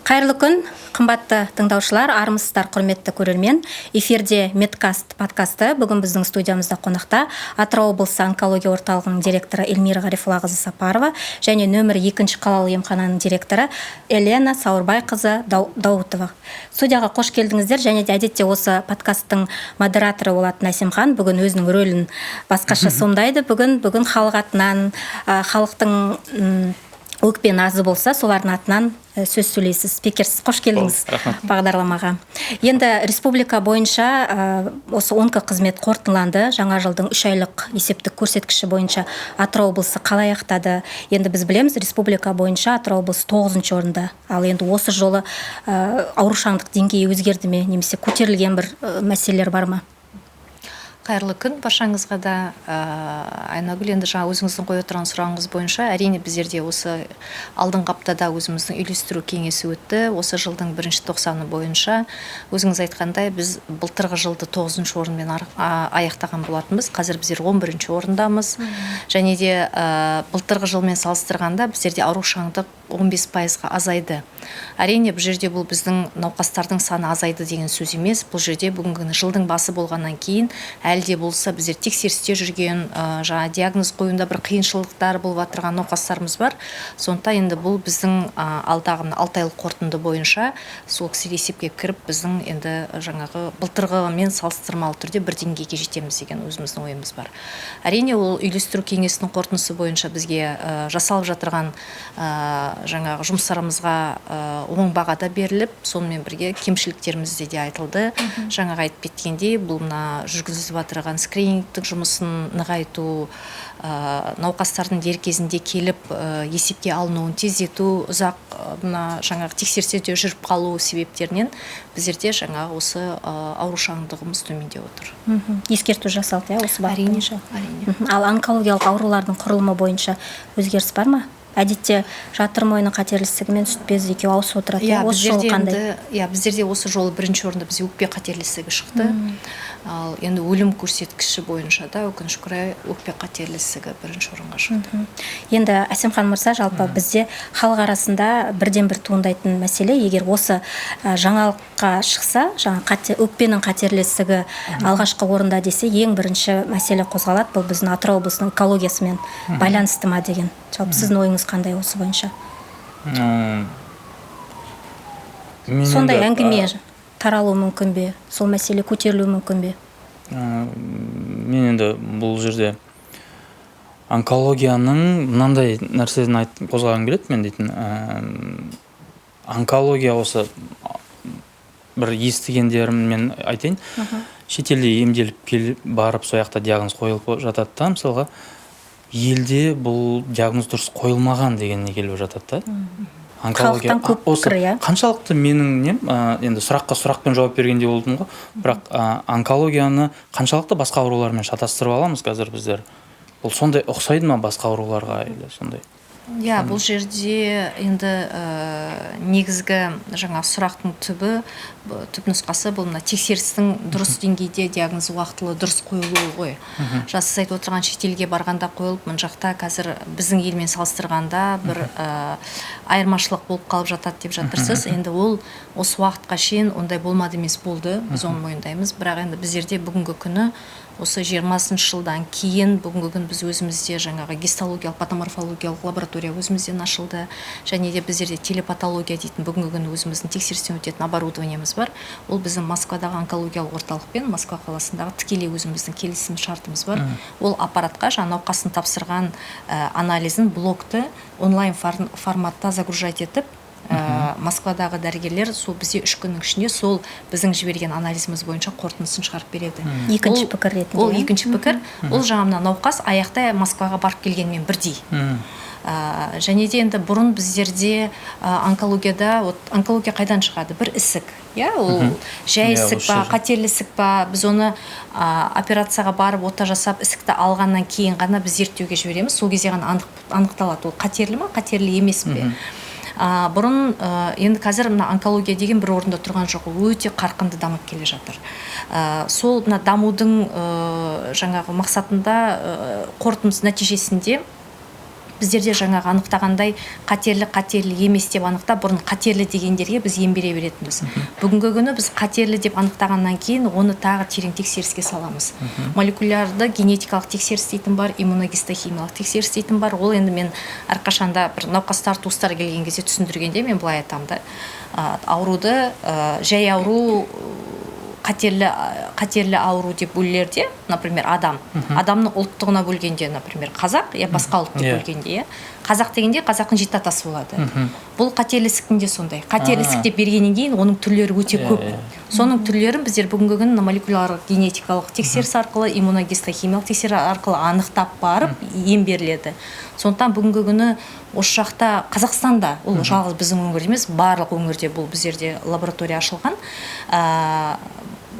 Қайырлы күн, қымбатты тыңдаушылар, армысыздар, құрметті көрермен. Эфирде Медкаст подкасты. Бүгін біздің студиямызда қонақта Атырау облысы онкология орталығының директоры Эльмира Ғарифоллақызы Сапарова және нөмір 2 қалалық емхананың директоры Елена Сауырбайқызы Даутова. Студияға қош келдіңіздер, және де әдетте осы подкасттың модераторы болатын Әсемхан бүгін өзінің рөлін басқаша сомдайды. Бүгін халық атынан, халықтың өкпе назы болса, солардың атынан сөз сөйлейсіз. Спикерсіз, қош келдіңіз бағдарламаға. Енді республика бойынша осы онкоқызмет қорытындыланды. Жаңа жылдың 3 айлық есептік көрсеткіші бойынша Атырау облысы қалай аяқтады? Енді біз білеміз, республика бойынша Атырау облысы 9-шы орында. Ал енді осы жолы аурушаңдық деңгейі өзгерді ме, немесе көтерілген бір мәселелер бар ма? Қайырлы күн, баршаңызға да. Айнагүл, енді жаңа өзіңіздің қойып отырған сұрағыңыз бойынша, әрине біздерде осы алдыңғы аптада өзіміздің үйлестіру кеңесі өтті. Осы жылдың 1-ші тоқсаны бойынша өзіңіз айтқандай, біз былтырғы жылды 9-шы орынмен аяқтаған болатынбыз. Қазір біздер 11-ші орындамыз. Және де былтырғы жылмен салыстырғанда біздерде аурушаңдық 15%-ға азайды. Әрине, бұл жерде бұл біздің науқастардың саны азайды деген сөз емес. Бұл жерде бүгінгі жылдың басы болғаннан кейін әлде болса біздер тексерісте жүрген, жаңа диагноз қоюында бір қиыншылықтар болып отырған науқастарымыз бар. Сондықтан енді бұл біздің алдағы 6 айлық қорытынды бойынша сол кісі есепке кіріп, біздің енді жаңағы былтырғымен салыстырмалы түрде бір деңгейге жетеміз деген өзіміздің ойымыз бар. Әрине, ол үйлестіру кеңесінің қорытындысы бойынша бізге жасалып жатырған жаңағы жұмыстарымызға оң бағада беріліп, сонымен бірге кемшіліктерімізде де айтылды. Жаңағы айтып кеткендей, бұл жүргізіліп отырған скринингтік жұмысын нығайту, науқастардың дер кезінде келіп есепке алынуын тездету, ұзақ жаңағы тексерісте жүріп қалу себептерінен біздерде жаңағы осы аурушаңдығымыз төмендеп отыр. Ескерту жасалды, осы бағыт бойынша. Әрине. Ал онкологиялық аурулардың құрылымы бойынша өзгеріс бар ма? Әдетте жатыр мойны қатерлісігі мен сүт безі екеуі ауысып отырады. Осы жолы қандай? Біздерде осы жолы 1-ші орында бізде өкпе қатерлісігі шықты. Ал енді өлім көрсеткіші бойынша да өкінішке орай өкпе қатерлісігі 1-ші орынға шықты. Енді Әсемхан мырза, жалпы бізде халық арасында бірден-бір туындайтын мәселе, егер осы жаңалыққа шықса, өкпенің қатерлісігі алғашқы орында десе, ең бірінші мәселе қозғалады, бұл біздің Атырау облысының экологиясымен байланысты ма деген. Жалпы сіздің ойыңыз қандай осы бойынша? Сондай әңгіме таралу мүмкін бе? Сол мәселе көтерілу мүмкін бе? Мен енді бұл жерде онкологияның мынандай нәрседен қозғағым келеді мен дейтін. Онкология осы бір естігендеріммен айтайын. Шетелде емделіп келіп барып сояқта диагноз қойылып жатады да, мысалға елде бұл диагноз дұрыс қойылмаған дегенне келіп жатады да. Халықтан көп пікір, қаншалықты менің енді сұраққа сұрақпен жауап бергенде болдым ғой, бірақ онкологияны қаншалықты басқа аурулармен шатастырып аламыз қазір біздер? Бұл сондай ұқсайды ма басқа ауруларға? Сондай. Бұл жерде енді негізгі жаңа сұрақтың түп нұсқасы бұл тексерістің дұрыс деңгейде диагноз уақытылы дұрыс қойылуы ғой. Сіз айтып отырған шетелге барғанда қойылып, мына жақта қазір біздің елмен салыстырғанда бір айырмашылық болып қалып жатады деп жатырсыз. Енді ол осы уақытқа шейін ондай болмады емес, болды, біз оны мойындаймыз. Бірақ енді біздерде бүгінгі күні осы 20-шы жылдан кейін бүгінгі күн біз өзімізде жаңағы гистологиялық, патоморфологиялық лаборатория өзімізден ашылды. Және де біздерде телепатология дейтін бүгінгі күн өзіміздің тексерістен өтетін оборудованиеміз бар. Ол біздің Москвадағы онкологиялық орталықпен Москва қаласындағы тікелей өзіміздің келісім шартымыз бар. Ол аппаратқа жаңа науқастың тапсырған анализін, блокты онлайн форматта загружать етіп, Москвадағы дәрігерлер сол бізде 3 күннің ішінде сол біздің жіберген анализіміз бойынша қорытындысын шығарып береді. Екінші пікір ретінде. Ол екінші пікір. Ол жаңа науқас аяқта Москваға барып келгенмен бірдей. Және де енді бұрын біздерде онкология қайдан шығады? Бір ісік. Ол жай ісік па, қатерлі ісік па, біз оны операцияға барып ота жасап ісікті алғаннан кейін ғана біз зерттеуге жібереміз. Сол кезде ғана анықталады. Ол қатерлі ма, қатерлі емес пе? Бұрын енді қазір онкология деген бір орында тұрған жоқ, өте қарқынды дамып келе жатыр. Сол дамудың жаңағы мақсатында қорытындысы нәтижесінде біздерде жаңағы анықтағандай қатерлі емес деп анықтап, бұрын қатерлі дегендерге біз ем бере беретінбіз. Бүгінгі күні біз қатерлі деп анықтағаннан кейін оны тағы терең тексеріске саламыз. Молекулярды генетикалық тексеріс дейтін бар, иммуногистохимиялық тексеріс дейтін бар. Ол енді мен әрқашанда бір науқастар, туыстар келген кезде түсіндіргенде мен былай айтамын да, ауруды жай ауру, қатерлі ауру деп бөлерде, например, адамның ұлттығына бөлгенде, например, қазақ, басқа ұлт деп бөлгенде, қазақ дегенде қазақтың жеті атасы болады. Бұл қатерлісіктің де сондай. Қатерлісік деп бергеннен кейін оның түрлері өте көп. Соның түрлерін біздер бүгінгі күні молекулярлық генетикалық тексеріс арқылы, иммуногистохимиялық тексеріс арқылы анықтап барып ем беріледі. Сондықтан бүгінгі күні осы жақта Қазақстанда, ол жалғыз біздің өңірде емес, барлық өңірде бұл біздерде лаборатория ашылған.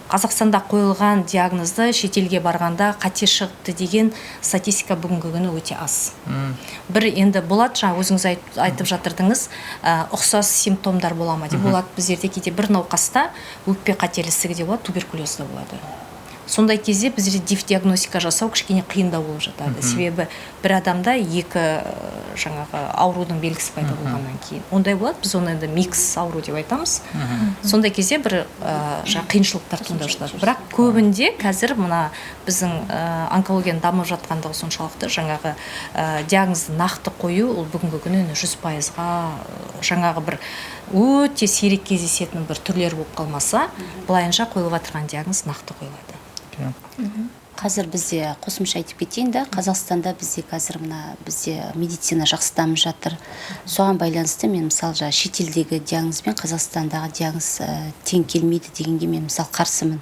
Қазақстанда қойылған диагнозды шетелге барғанда қате шығыпты деген статистика бүгінгі күні өте аз. Бір енді болады, жаңа өзіңіз айтып жатырдыңыз, ұқсас симптомдар бола ма деп болады. Біздерде кейде бір науқаста өкпе қателісігі де болады, туберкулез де болады. Сондай кезде бізде диагностика жасау кішкене қиындау болып жатады. Себебі бір адамда екі жаңағы аурудың белгісі пайда болғаннан кейін. Ондай болады, біз оны енді микс ауру деп айтамыз. Сондай кезде бір қиыншылықтар туындап жатады. Бірақ көбінде қазір мына біздің онкологияның дамып жатқандығы соншалықты жаңағы диагнозды нақты қою, ол бүгінгі күні 100%-ға жаңағы бір өте сирек кездесетін бір түрлер болып қалмаса, былайынша қойылып отырған диагноз нақты қойылады. Қазір бізде қосымша айтып кетейін да, Қазақстанда бізде қазір бізде медицина жақсы дамып жатыр. Соған байланысты мен мысалы шетелдегі диагноз бен Қазақстандағы диагноз тең келмейді дегенге мен мысалы қарсымын.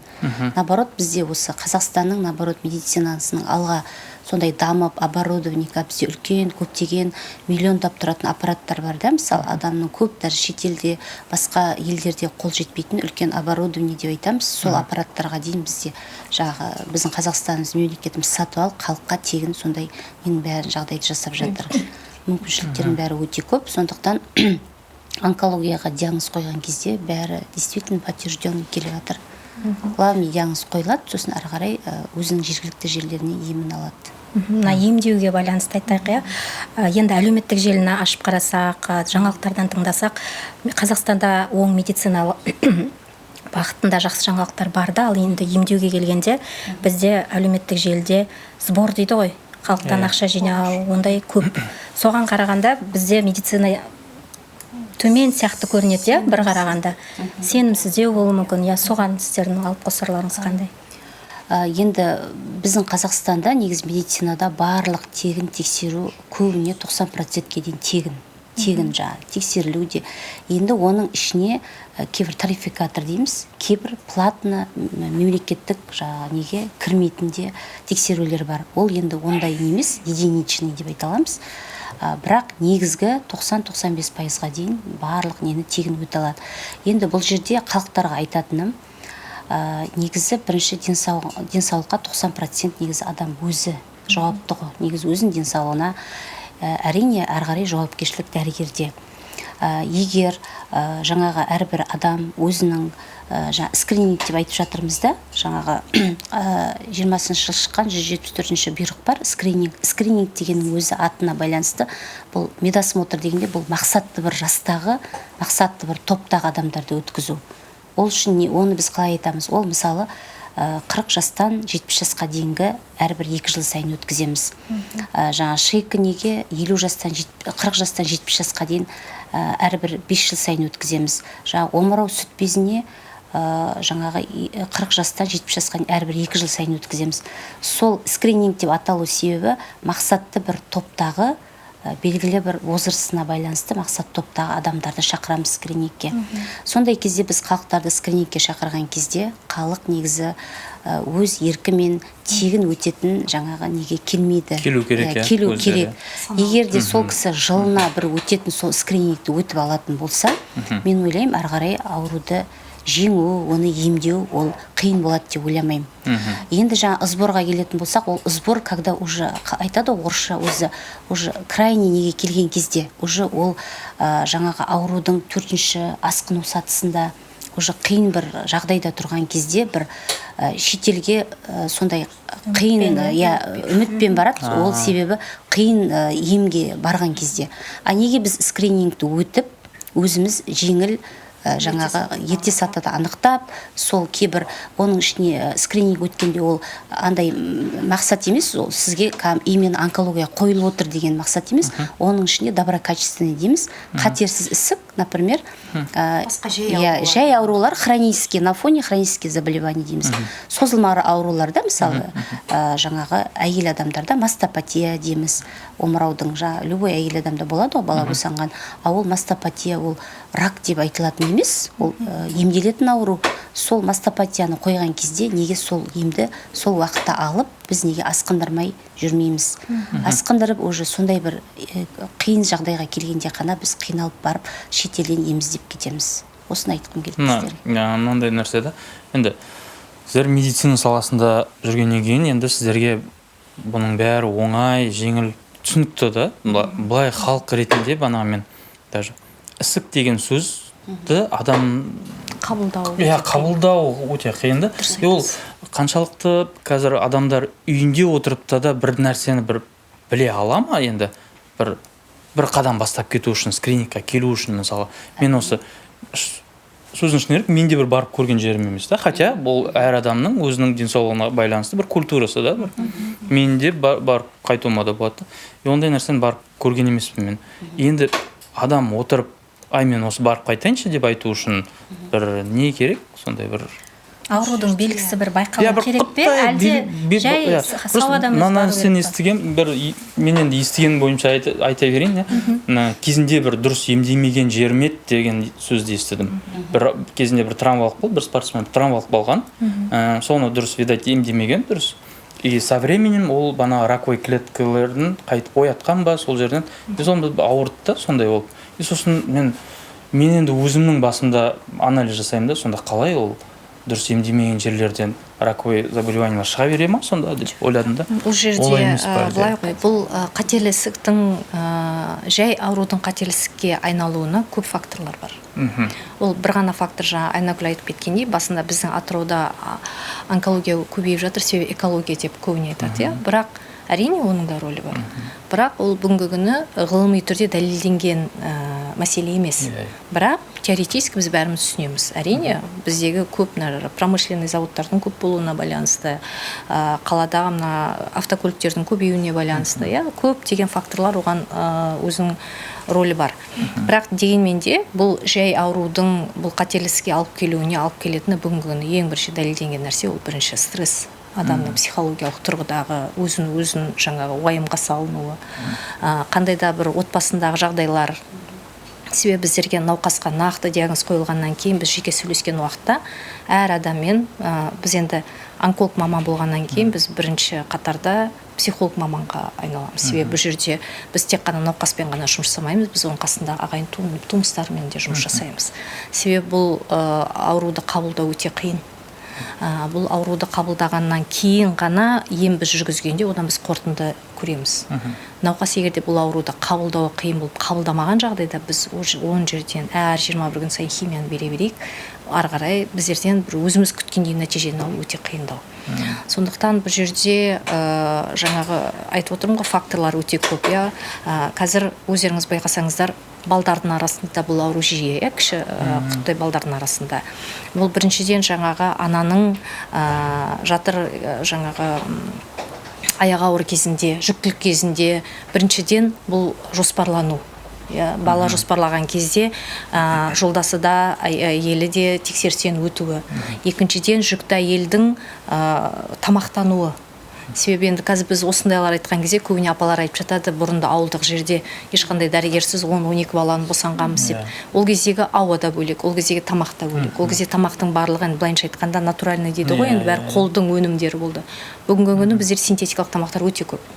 Наоборот, бізде осы Қазақстанның наоборот медицинасының алға сондай дамып, оборудование бізде үлкен, көптеген миллиондап тұратын аппараттар бар да, мысалы адамның көп даже шетелде, басқа елдерде қол жетпейтін үлкен оборудование деп айтамыз. Сол аппараттарға дейін бізде біздің Қазақстанымыз мемлекетіміз сатып алып, халыққа тегін сондай менің бәрін жағдайды жасап жатыр. Мүмкіншіліктердің бәрі өте көп, сондықтан онкологияға диагноз қойған кезде бәрі действительно подтвержденный келе жатыр. Главный диагноз қойылады, сосын ары қарай өзінің жергілікті жерлеріне емін алады. Мына емдеуге байланысты айтайық, енді әлеуметтік желіні ашып қарасақ, жаңалықтардан тыңдасақ, Қазақстанда оң медициналық бағытында жақсы жаңалықтар бар да, ал енді емдеуге келгенде бізде әлеуметтік желіде сбор дейді ғой, халықтан ақша жинау, ондай көп. Соған қарағанда бізде медицина төмен сияқты көрінеді, бір қарағанда. Сенімсіздеу болуы мүмкін, соған сіздердің алып қосарларыңыз қандай? Енді біздің Қазақстанда негіз медицинада барлық тегін тексеру көбіне 90%-ке дейін тегін тексерілуде. Енді оның ішіне кейбір тарификатор дейміз, кейбір платно мемлекеттік неге кірмейтінде тексерулер бар. Ол енді ондай емес, единичный деп айта аламыз. Бірақ негізгі 90-95%-ға дейін барлық нені тегін өте алады. Енді бұл жерде халықтарға айтатыным, негізі бірінші денсаулыққа 90% негізі адам өзі жауапты ғой. Негізі өзінің денсаулығына әрине әрі қарай жауапкершілік дәрігерде. Егер жаңағы әрбір адам өзінің скрининг деп айтып жатырмыз да, жаңағы 20-шы жыл шыққан 174-ші бұйрық бар, скрининг дегеннің өзі атына байланысты. Бұл медосмотр дегенде бұл мақсатты бір жастағы, мақсатты бір топтағы адамдарды өткізу. Ол үшін оны біз қалай айтамыз? Ол мысалы 40 жастан 70 жасқа дейінгі әрбір 2 жыл сайын өткіземіз. Жаңа шейкі неге 40 жастан 70 жасқа дейін әрбір 5 жыл сайын өткіземіз. Жаңа омырау сүт безіне жаңағы 40 жастан 70 жасқа дейін әрбір 2 жыл сайын өткіземіз. Сол скрининг деп аталу себебі мақсатты бір топтағы белгілі бір возрастына байланысты мақсат топтағы адамдарды шақырамыз скринингке. Сондай кезде біз халықтарды скринингке шақырған кезде халық негізі өз еркімен тегін өтетін жаңағы неге келмейді. Келу керек. Келу керек. Егер де сол кісі жылына бір өтетін сол скринингті өтіп алатын болса, мен ойлаймын ары қарай ауруды жеңу, оны емдеу, ол қиын болады деп ойламаймын. Енді жаңа сборға келетін болсақ, ол сбор, когда уже айтады орысша, уже крайне неге келген кезде, уже ол жаңағы аурудың 4-ші асқыну сатысында уже қиын бір жағдайда тұрған кезде бір шетелге сондай қиын үмітпен барады. Ол себебі қиын емге барған кезде. Неге біз скринингті өтіп, өзіміз жеңіл жаңағы ерте сатыда анықтап, сол кейбір оның ішіне скрининг өткенде ол андай мақсат емес, ол сізге именно онкология қойылып отыр деген мақсат емес, оның ішіне доброкачественный дейміз, қатерсіз ісік, например, жай аурулар, хронические, на фоне хронические заболевания дейміз. Созылмалы ауруларда, мысалы, жаңағы әйел адамдарда мастопатия дейміз, омыраудың любой әйел адамда болады, бала босанған, ол мастопатия, ол рак деп айтылатын емес, ол емделетін ауру. Сол мастопатияны қойған кезде неге сол емді сол уақытта алып, біз неге асқындырмай жүрмейміз. Асқындырып, уже сондай бір қиын жағдайға келгенде қана біз қиналып барып, шетелден ем іздеп кетеміз. Осыны айтқым келді сіздерге. Мынандай нәрсе да. Енді сіздер медицина саласында жүргеннен кейін, енді сіздерге бұның бәрі оңай, жеңіл, түсінікті да. Былай халық ретінде мен даже ісік деген сөзді адам қабылдау өте қиын да. Ол қаншалықты қазір адамдар үйінде отырып да бір нәрсені біле ала ма енді? Бір қадам бастап кету үшін, скринингқа келу үшін, мысалы, мен осы сөзін шын керек, мен де бір барып көрген жерім емес та, хотя бұл әр адамның өзінің денсаулығына байланысты бір культурасы да. Мен де барып қайтуыма да болады. Ондай нәрсені барып көрген емеспін мен. Енді адам отырып, мен осы барып қайтайыншы деп айту үшін бір не керек? Сондай бір аурудың белгісі бір байқалу керек пе? Әлде жай сау адам сен естіген, мен енді естіген бойынша айта берейін. Кезінде бір дұрыс емдемеген жермет деген сөзді естідім. Бір кезінде бір травмалық болды, бір спортсмен травмалық болған. Соны дұрыс, видать, емдемеген дұрыс. И со временем ол раковой клеткаларын қайтып оятқан ба сол жерден. Соны ауырды да, сондай ол. И сосын мен енді өзімнің басымда анализ жасаймын да, сонда қалай ол дұрыс емдемеген жерлерден раковый заболевание шыға бере ма сонда деп ойладым да. Бұл жерде былай ғой, бұл қателесіктің, жай аурудың қателесікке айналуына көп факторлар бар. Ол бір ғана фактор, Айнагүл айтып кеткендей, басында біздің Атырауда онкология көбейіп жатыр, себебі экология деп көбіне айтады, бірақ әрине оның да рөлі бар. Бірақ ол бүгінгі күні ғылыми түрде дәлелденген мәселе емес. Бірақ теоретически біз бәріміз түсінеміз. Әрине біздегі көп промышленный заводтардың көп болуына байланысты, қаладағы автокөліктердің көбеюіне байланысты, көп деген факторлар оған өзінің рөлі бар. Бірақ дегенмен де бұл жай аурудың бұл қателеске алып келуіне алып келетіні бүгінгі күні ең бірінші дәлелденген нәрсе ол бірінші стресс. Адамның психологиялық тұрғыдағы өзін жаңағы уайымға салынуы, қандай да бір отбасындағы жағдайлар. Себебі біздерге науқасқа нақты диагноз қойылғаннан кейін біз жеке сөйлескен уақытта әр адаммен біз енді онколог маман болғаннан кейін біз бірінші қатарда психолог маманға айналамыз. Себебі бұл жерде біз тек қана науқаспен ғана жұмыс жасамаймыз, біз оның қасындағы ағайын туыстармен де жұмыс жасаймыз. Себебі бұл ауруды қабылдау өте қиын. Бұл ауруды қабылдағаннан кейін ғана ем біз жүргізгенде одан біз қорытынды көреміз. Науқас егерде бұл ауруды қабылдауы қиын болып қабылдамаған жағдайда біз 10 жерден әр 21 күн сайын химияны бере берейік, ары қарай біздерден бір өзіміз күткендей нәтижені алу өте қиындау. Сондықтан бұл жерде жаңағы айтып отырмын ғой, факторлар өте көп. Қазір өздеріңіз байқасаңыздар, балдардың арасында бұл ауру жиі, кіші құттай балдардың арасында. Бұл біріншіден жаңағы ананың жатыр жаңағы аяғы ауыр кезінде, жүктілік кезінде біріншіден бұл жоспарлану. Бала жоспарлаған кезде жолдасы да әйелі де тексерістен өтуі. Екіншіден жүкті әйелдің тамақтануы. Себебі енді қазір біз осындайлар айтқан кезде көбіне апалар айтып жатады, бұрында ауылдық жерде ешқандай дәрігерсіз 10-12 баланы босанғанбыз деп. Ол кездегі ауа да бөлек, ол кездегі тамақ та бөлек. Ол кезде тамақтың барлығы енді былайынша айтқанда натуральный дейді ғой, енді бәрі қолдың өнімдері болды. Бүгінгі күні біздер синтетикалық тамақтар өте көп.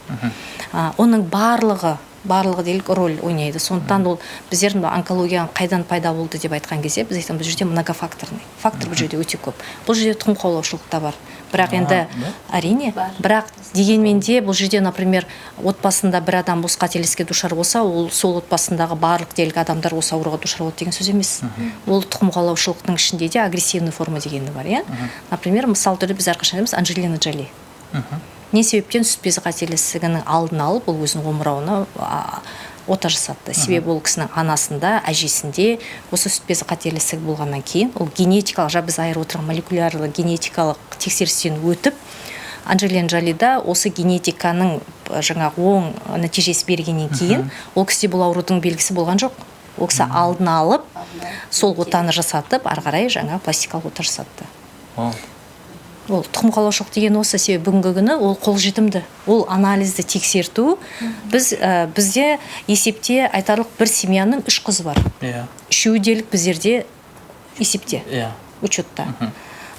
Оның барлығы барлығы дерлік роль ойнайды. Сондықтан ол біздер онкология қайдан пайда болды деп айтқан кезде біз айтамыз, бұл жерде многофакторный. Фактор бұл жерде өте көп. Бұл жерде тұқым қуалаушылық та бар. Бірақ енді әрине, бірақ дегенмен де бұл жерде, например, отбасында бір адам осы қателікке душар болса, ол сол отбасындағы барлық дерлік адамдар осы ауруға душар болады деген сөз емес. Ол тұқым қуалаушылықтың ішінде де агрессивный форма дегені бар, иә. Например, мысал түрде біз әрқашан айтамыз Анджелина Джоли. Не себептен сүт безі қателік алдын алып, ол өзінің омырауына ота жасатты. Себебі ол кісінің анасында, әжесінде осы сүт безі қателік болғаннан кейін, ол генетикалық, біз айырып отырған молекулярлы генетикалық тексерістен өтіп, Анджелина Джолида осы генетиканың оң нәтижесі бергеннен кейін, ол кісіде бұл аурудың белгісі болған жоқ. Ол кісі алдын алып, сол отаны жасатып, ары қарай пластикалық ота жасатты. Ол тұқым қуалаушылық деген осы. Себебі бүгінгі күні ол қолжетімді. Ол анализді тексерту. Бізде есепте айтарлық бір семьяның 3 қызы бар. Үшеуі дерлік біздерде есепте, учетта.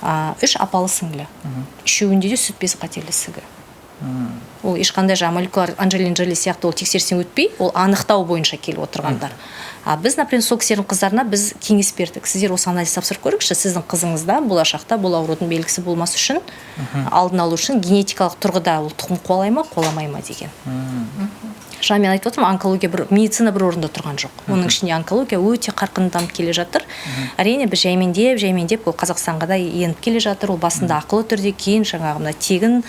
3 апалы сіңлі. Үшеуінде де сүт безі қателік. Ол ешқандай молекуляр Анджелина Джоли сияқты ол тексерістен өтпей, ол анықтау бойынша келіп отырғандар. Біз, например, сол кісілердің қыздарына біз кеңес бердік. Сіздер осы анализ тапсырып көріңізші, сіздің қызыңызда болашақта бұл аурудың белгісі болмас үшін, алдын алу үшін генетикалық тұрғыда ол тұқым қуалай ма, қуаламай ма деген. Мен айтып отырмын, онкология медицина бір орында тұрған жоқ. Оның ішінде онкология өте қарқынды дамып келе жатыр. Әрине біз жаймендеп ол Қазақстанға да еніп келе жатыр. Ол басында ақылы түрде, кейін тегін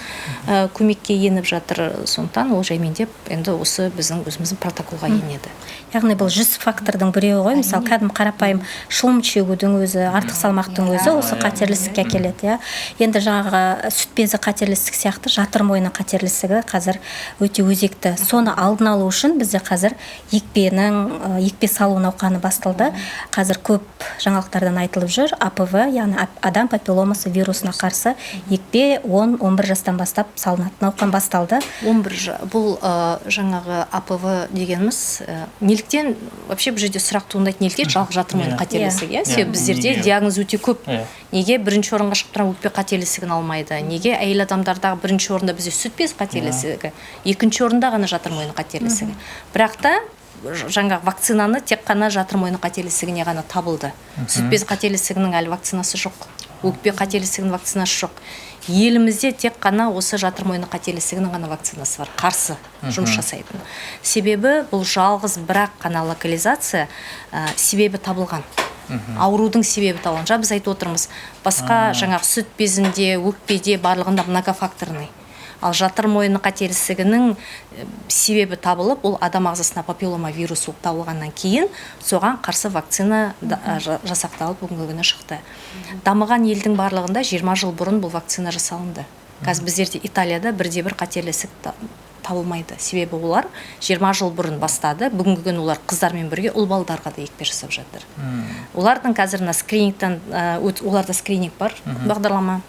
көмекке еніп жатыр. Сондықтан ол жаймендеп енді осы біздің өзіміздің протоколға енеді. Яғни бұл 100 фактордың біреуі ғой. Мысалы, кәдімгі қарапайым шылым шегудің өзі, артық салмақтың өзі осы қатерлісікке әкеледі. Енді сүт безі қатерлісік сияқты жатыр мойны қатерлісігі қазір өте өзекті. Соны алдын алу үшін бізде қазір екпе салу науқаны басталды. Қазір көп жаңалықтардан айтылып жүр. АПВ, яғни адам папилломасы вирусына қарсы екпе 10-11 жастан бастап салынатын науқан басталды. 11 бұл АПВ дегеніміз неліктен вообще бұл жерде сұрақ туындайды, неліктен жалғыз жатыр мойны қателік? Себебі біздерде диагноз өте көп. Неге бірінші орынға шығып тұрған өкпе қателігін алмайды? Неге әйел адамдардағы бірінші орында бізде сүт безі қателігі, екінші орында ғана жатыр мойны қателігі? Бірақ та вакцинаны тек қана жатыр мойны қателігіне ғана табылды. Сүт безі қателігінің әлі вакцинасы жоқ. Өкпе қателігінің вакцинасы жоқ. Елімізде тек қана осы жатыр мойны қателігінің ғана вакцинасы бар, қарсы жұмыс жасайтын. Себебі бұл жалғыз бірақ қана локализация себебі табылған. Аурудың себебі табылған. Біз айтып отырмыз, басқа сүт безінде, өкпеде барлығында многофакторный. Ал жатыр мойны қателігінің себебі табылып, ол адам ағзасына папиллома вирусы табылғаннан кейін соған қарсы вакцина жасақталып бүгінгі күні шықты. Дамыған елдің барлығында 20 жыл бұрын бұл вакцина жасалынды. Қазір біздерде Италияда бірде-бір қателік табылмайды. Себебі олар 20 жыл бұрын бастады. Бүгінгі күні олар қыздармен бірге ұл балдарға да екпе жасап жатыр. Олардың қазір скринингтен, оларда скрининг бар, бағдарлама.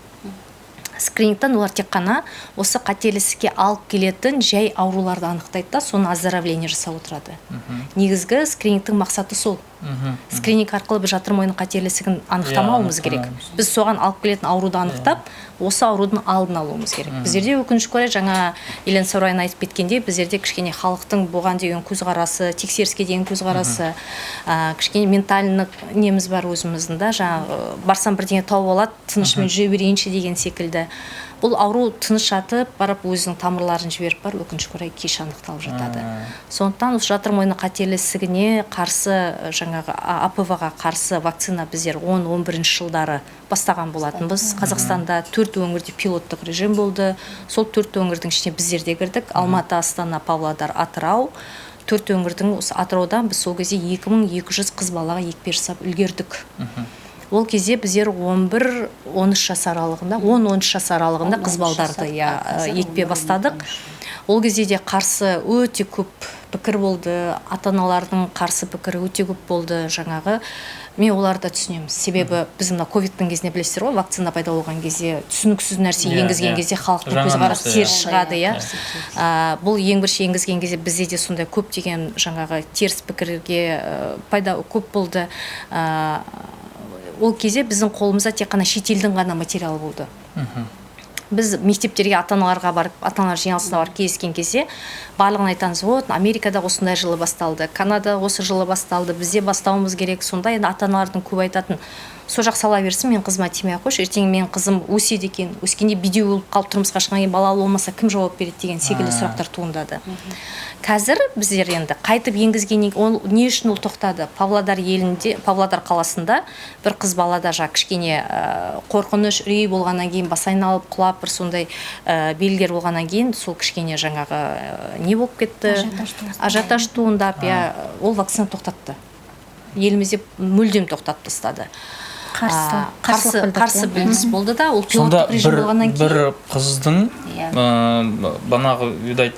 Скринингтен олар тек қана осы қателікке алып келетін жай ауруларды анықтайды да, соны оздоровление жасап отырады. Негізгі скринингтің мақсаты сол. Скрининг арқылы біз жатыр мойны қателігін анықтамауымыз керек. Біз соған алып келетін ауруды анықтап, осы аурудың алдын алуымыз керек. Біздерде өкінішке орай жаңа Елена Саурайна айтып кеткендей, біздерде кішкене халықтың бұған деген көзқарасы, тексеріске деген көзқарасы, кішкене ментальдық неміз бар өзіміздің да, барсам бірдеңе тауып алады, тынышымен жүре берейінші деген секілді. Бұл ауру тыныш жатып, барып өзінің тамырларын жіберіп бар, өкінішке орай кеш анықталып жатады. Сондықтан осы жатыр мойны қателігіне қарсы, АПВ-ға қарсы вакцина біздер 10-11 жылдары бастаған болатынбыз. Қазақстанда 4 өңірде пилоттық режим болды. Сол 4 өңірдің ішіне біздер де кірдік. Алматы, Астана, Павлодар, Атырау. 4 өңірдің осы Атыраудан біз сол кезде 2200 қыз балаға екпе жасап үлгердік. Ол кезде біздер 11-13 жас аралығында, 10-13 жас аралығында қыз балдарды екпе бастадық. Ол кезде де қарсы өте көп пікір болды, ата-аналардың қарсы пікірі өте көп болды. Мен оларды түсінемін. Себебі біз мына ковидтің кезінде білесіздер ғой, вакцина пайда болған кезде түсініксіз нәрсе енгізген кезде халықтың көзқарасы теріс шығады, Бұл ең бірінші енгізген кезде бізде де сондай көптеген теріс пікірге көп болды. Ол кезде біздің қолымызда тек қана шетелдің ғана материалы болды. біз мектептерге ата-аналарға барып, ата-аналар жиналысына барып кездескен кезде барлығын айтамыз, вот Америкада осындай жылы басталды, Канада осы жылы басталды, бізде бастауымыз керек. Сонда енді ата-аналардың көп айтатын, сол жақ сала берсін, мен қызыма тимей ақ қойшы, ертең менің қызым өседі екен, өскенде бедеу болып қалып тұрмысқа шыққаннан кейін балалы болмаса кім жауап береді деген секілді сұрақтар туындады. Қазір біздер енді қайтып енгізгеннен ол не үшін ол тоқтады? Павлодар елінде, Павлодар қаласында бір қыз балада кішкене қорқыныш, үрей болғаннан кейін, бас айналып құлап бір сондай белгілер болғаннан кейін сол кішкене жаңағы не болып кетті? Ажиотаж туындап, ол вакцина тоқтатты. Елімізде мүлдем тоқтатып тастады. Қарсы біліс болды да, ол пилоттық режим болғаннан кейін. Бір қыздың банағы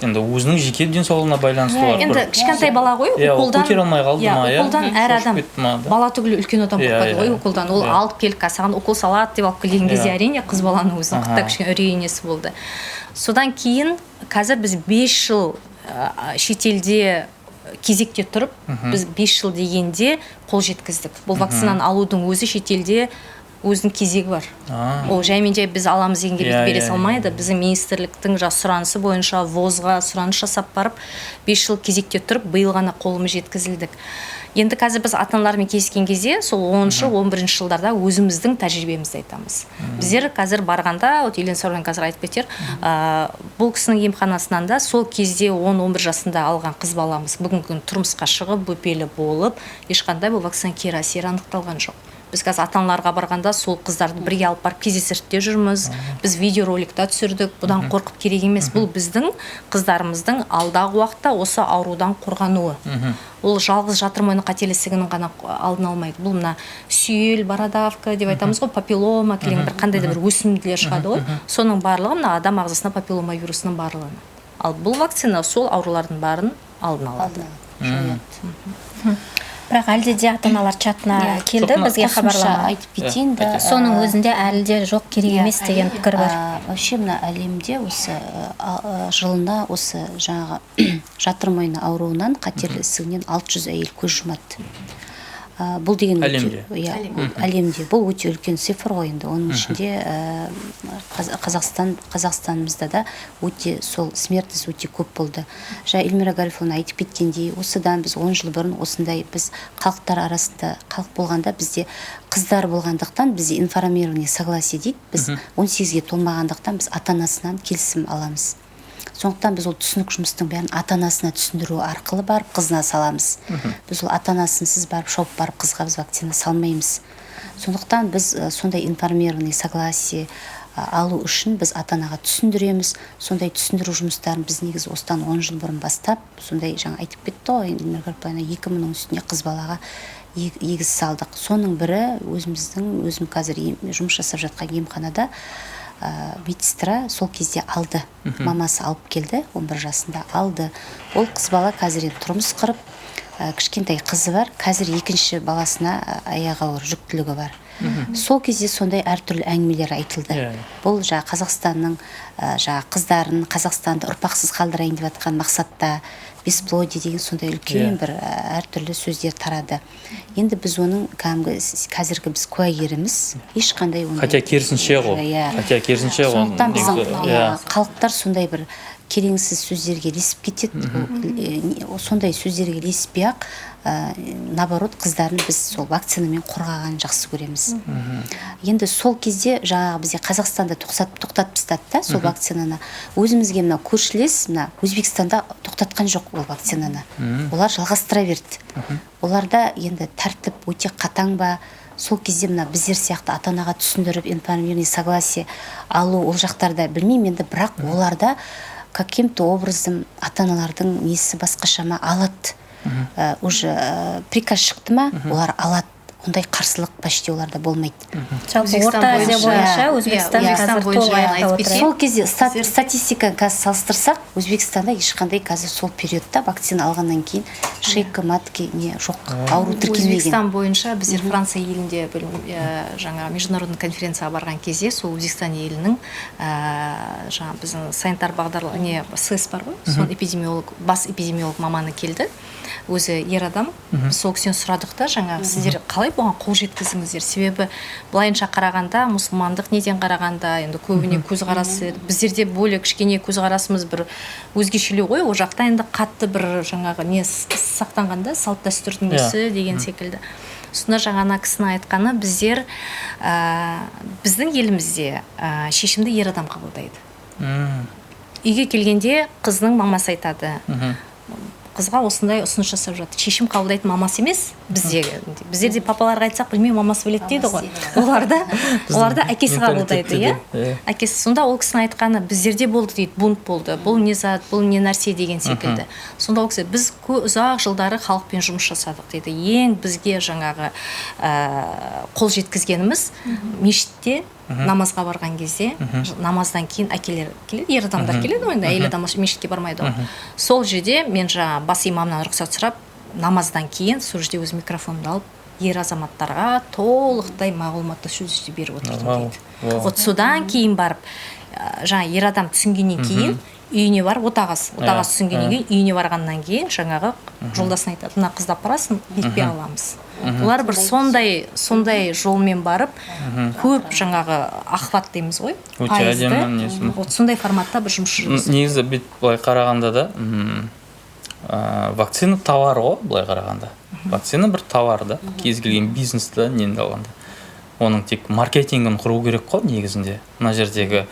енді өзінің жеке денсаулығына байланысты бар. Енді кішкентай бала ғой, уколдан көтере алмай қалды ма, уколдан әр адам бала түгілі үлкен адам қорқады ғой уколдан. Ол алып келіп саған укол салады деп алып келген кезде әрине қыз баланың өзінің құтта кішкене үрей несі болды. Содан кейін қазір біз 5 жыл шетелде кезекте тұрып, біз 5 жыл дегенде қол жеткіздік. Бұл вакцинаны алудың өзі шетелде өзінің кезегі бар. Ол жаймен жай біз аламыз дегенге бере салмайды. Біздің министрліктің сұранысы бойынша ВОЗға сұраныс жасап барып, 5 жыл кезекте тұрып, биыл ғана қолымыз жеткізілдік. Енді қазір біз ата-аналармен кездескен кезде сол 10-11 жылдарда өзіміздің тәжірибемізді айтамыз. Біздер қазір барғанда, Елена Саурен қазір айтып кетер, бұл кісінің емханасынан да сол кезде 10-11 жасында алған қыз баламыз бүгінгі күні тұрмысқа шығып, бөпелі болып, ешқандай бұл вакцина кері әсері анықталған жоқ. Біз қазір ата-аналарға барғанда сол қыздарды бірге алып барып кездестіріп жүрміз. Біз видеороликта түсірдік. Бұдан қорқып керек емес. Бұл біздің қыздарымыздың алдағы уақытта осы аурудан қорғануы. Ол жалғыз жатыр мойны қателесігінің ғана алдын алмайды. Бұл мына сүйел, бородавка деп айтамыз ғой, папиллома, бір қандай да бір өсімділер шығады ғой. Соның барлығы мына адам ағзасына папиллома вирусының барлығы. Ал бұл вакцина сол аурулардың барын алдын алады. Бірақ әлде де ата-аналар чатына келді, бізге хабарлама айтып кетейін да. Соның өзінде әлі де жоқ, керек емес деген пікір бар. Вообще мына әлемде осы жылына осы жаңағы жатыр мойны ауруынан, қатерлі ісігінен 600 әйел көз жұмады. Бұл деген әлемде бұл өте үлкен цифр ғой енді. Оның ішінде Қазақстанымызда да өте сол смертность өте көп болды. Эльмира Гарифовна айтып кеткендей, осыдан біз 10 жыл бұрын осындай біз халықтар арасында халық болғанда бізде қыздар болғандықтан бізде информирование согласие дейді. Біз 18-ге толмағандықтан біз ата-анасынан келісім аламыз. Сондықтан біз ол түсінік жұмыстың бәрін ата-анасына түсіндіру арқылы барып қызына саламыз. Біз ол ата-анасынсыз барып шауып барып қызға біз вакцина салмаймыз. Сондықтан біз сондай информированный согласие алу үшін біз ата-анаға түсіндіреміз. Сондай түсіндіру жұмыстарын біз негізі осыдан 10 жыл бұрын бастап, сондай жаңа айтып кетті ғой, 2000-ның үстіне қыз балаға егіз салдық. Соның бірі өзім қазір жұмыс жасап жатқан емханада медсестра сол кезде алды. Мамасы алып келді, 11 жасында алды. Ол қыз бала қазір тұрмыс құрып, кішкентай қызы бар. Қазір екінші баласына аяғы ауыр, жүктілігі бар. Сол кезде сондай әртүрлі әңгімелер айтылды. Бұл Қазақстанның қыздарын Қазақстанды ұрпақсыз қалдырайын деп жатқан мақсатта бесплодие деген сондай үлкен бір әртүрлі сөздер тарады. Енді біз оның қазіргі біз куәгеріміз, ешқандай ондай. Хотя керісінше ғой. Сондықтан біздің халықтар сондай бір келеңсіз сөздерге ілесіп кетеді. Сондай сөздерге ілеспей-ақ, наоборот, қыздарын біз сол вакцинамен қорғағанын жақсы көреміз. Енді сол кезде жаңағы бізде Қазақстанда тоқтатып тастады да сол вакцинаны. Өзімізге мына көршілес, мына Өзбекстанда тоқтатқан жоқ ол вакцинаны. Олар жалғастыра берді. Оларда енді тәртіп өте қатаң ба? Сол кезде мына біздер сияқты ата-анаға түсіндіріп, информированный согласие алу ол жақтарда білмеймін енді, бірақ оларда каким-то образом ата-аналардың несі басқаша ма алады. Уже приказ шықты ма, олар алады. Ондай қарсылық почти оларда болмайды. Жалпы Орта Азия бойынша Өзбекстан қазір толық аяқта отыр. Сол кезде статистиканы қазір салыстырсақ, Өзбекстанда ешқандай қазір сол периодта вакцина алғаннан кейін шейка, матки не жоқ, ауру тіркелмеген. Өзбекстан бойынша біздер Франция елінде жаңа международный конференцияға барған кезде, сол Өзбекстан елінің жаңа біздің санитар бағдарлама СЭС бар ғой, соның бас эпидемиолог маманы келді. өзі ер адам. Сол кісіден сұрадық та жаңағы сіздер қалай бұған қол жеткіздіңіздер? Себебі былайынша қарағанда мұсылмандық неден қарағанда енді көбіне көзқарасы біздерде бөлек кішкене көзқарасымыз бір өзгешелеу ғой. Ол жақта енді қатты бір жаңағы не сақтанғанда салт дәстүрдің несі деген секілді. Сонда жаңа кісінің айтқаны біздің елімізде шешімді ер адам қабылдайды. Үйге келгенде қыздың мамасы айтады. Қызға осындай ұсыныс жасап жатыр. Шешім қабылдайтын мамасы емес, біздерде папаларға айтсақ, білмеймін, мамасы біледі дейді ғой. Оларда әкесі қабылдайды, иә? Әкесі. Сонда ол кісінің айтқаны біздерде болды дейді, бунт болды. Бұл не зат, бұл не нәрсе деген секілді. Сонда ол кісі біз ұзақ жылдары халықпен жұмыс жасадық дейді. Ең бізге жаңағы қол жеткізгеніміз мешітте намазға барған кезде, намаздан кейін әкелер келеді, ер адамдар келеді ғой, әйел адам мешітке бармайды ғой. Сол жерде мен жаңа бас имамнан рұқсат сұрап, намаздан кейін сол жерде өз микрофонымды алып, ер азаматтарға толықтай мағлұматты сөз беріп отырдым дейді. Вот содан кейін барып, жаңа ер адам түсінгеннен кейін үйіне барып, отағасы түсінгеннен кейін үйіне барғаннан кейін жаңағы жолдасына айтады, мына қызды апарасың, екпе аламыз. Олар бір сондай жолмен барып, көп жаңағы ахват дейміз ғой, пайызды. Сондай форматта бір жұмыс жүргізді. Негізі былай қарағанда да вакцина товар ғой, былай қарағанда. Вакцина бір товар да, кез келген бизнесті нені алғанда. Оның тек маркетингін құру керек қой негізінде. Мына жердегі